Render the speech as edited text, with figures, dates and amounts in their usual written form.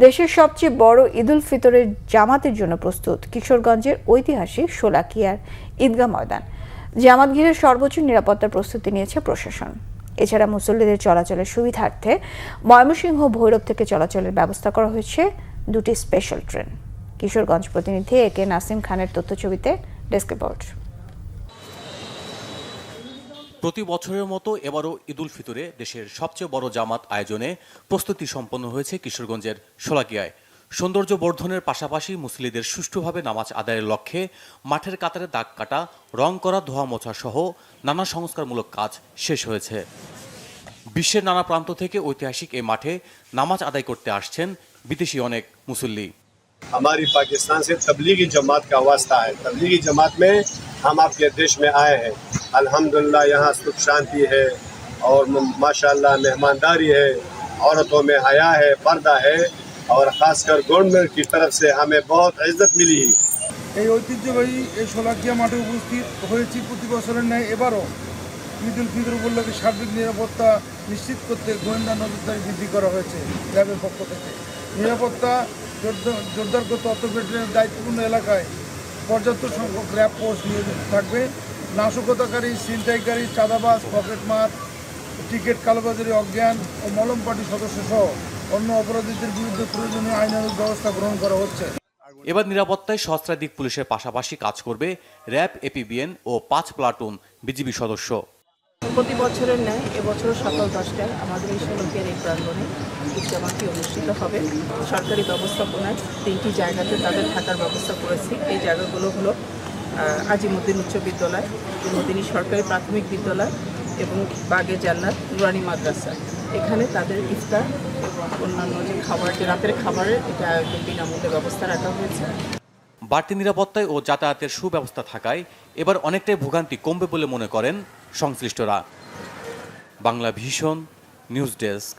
দেশের সবচেয়ে বড় ঈদুল ফিতরের জামাতের জন্য প্রস্তুত কিশোরগঞ্জের ঐতিহাসিক শোলাকিয়ার ঈদগাহ ময়দান। জামাত ঘিরে সর্বোচ্চ নিরাপত্তার প্রস্তুতি নিয়েছে প্রশাসন। এছাড়া মুসল্লিদের চলাচলের সুবিধার্থে ময়মনসিংহ ভৈরব থেকে চলাচলের ব্যবস্থা করা হয়েছে দুটি স্পেশাল ট্রেন। কিশোরগঞ্জ প্রতিনিধি একে নাসিম খানের তথ্যছবিতে ডেস্ক রিপোর্ট। প্রতি বছরের মতো এবারও ঈদুল ফিতরে দেশের সবচেয়ে বড় জামাত আয়োজনে প্রস্তুতি সম্পন্ন হয়েছে কিশোরগঞ্জের শোলাকিয়ায়। সৌন্দর্য বর্ধনের পাশাপাশি মুসল্লিদের সুষ্ঠুভাবে নামাজ আদায়ের লক্ষ্যে মাঠের কাতারে দাগ কাটা, রং করা, ধোয়া মোছা সহ নানা সংস্কারমূলক কাজ শেষ হয়েছে। বিশ্বের নানা প্রান্ত থেকে ঐতিহাসিক এই মাঠে নামাজ আদায় করতে আসছেন বিদেশি অনেক মুসল্লি। हमारी पाकिस्तान से तबलीगी जमात का वास्ता है। तबलीगी जमात में हम आपके देश में आए हैं। अल्हम्दुलिल्लाह यहाँ सुख शांति है और माशाल्लाह मेहमानदारी है, औरतों में हया है, पर्दा है और ख़ासकर गवर्नमेंट की तरफ से हमें बहुत इज्जत मिली। এই ঐতিহ্যবাহী এই শোলাকিয়া মাঠে উপস্থিত হয়েছি প্রতি বছরের ন্যায় এবারও ঈদুল ফিতর উপলক্ষে সার্বিক নিরাপত্তা নিশ্চিত করতে গোয়েন্দা নজরদারি বৃদ্ধি করা হয়েছে র্যাবের পক্ষ থেকে। নিরাপত্তা জোরদার করতে অটোপেটের দায়িত্বপূর্ণ এলাকায় পর্যাপ্ত সংখ্যক র্যাব ফোর্স নিয়োজিত থাকবে। নাশকতাকারী, ছিনতাইকারী, চাঁদাবাজ, পকেটমার, টিকিট কালোবাজারি, অজ্ঞান ও মলম পার্টি সদস্য সহ অন্য অপরাধীদের বিরুদ্ধে প্রয়োজনীয় আইনানুগ ব্যবস্থা গ্রহণ করা হচ্ছে। এবার নিরাপত্তায় সহস্রাধিক পুলিশের পাশাপাশি কাজ করবে র্যাব, এপিবিএন ও 5 প্লাটুন বিজিবি সদস্য। প্রতি বছরের ন্যায় এবছর সকাল 10টায় আমাদের এই শোলাকিয়ার এই প্রাঙ্গণে ঈদ জামাতটি অনুষ্ঠিত হবে। সরকারি ব্যবস্থাপনায় 3টি জায়গাতে তাদের থাকার ব্যবস্থা করেছি। এই জায়গাগুলো হলো আজিমুদ্দিন উচ্চ বিদ্যালয়, মদিনী সরকারি প্রাথমিক বিদ্যালয় এবং বাগে জান্নাত নুরানি মাদ্রাসা। এখানে তাদের ইফতার এবং অন্যান্য যে খাবার, যে রাতের খাবারের এটা একদম বিনামূল্যে ব্যবস্থা রাখা হয়েছে। বাড়তি নিরাপত্তায় ও যাতায়াতের সুব্যবস্থা থাকায় এবার অনেকটাই ভোগান্তি কমবে বলে মনে করেন সংশ্লিষ্টরা। Bangla vision news desk.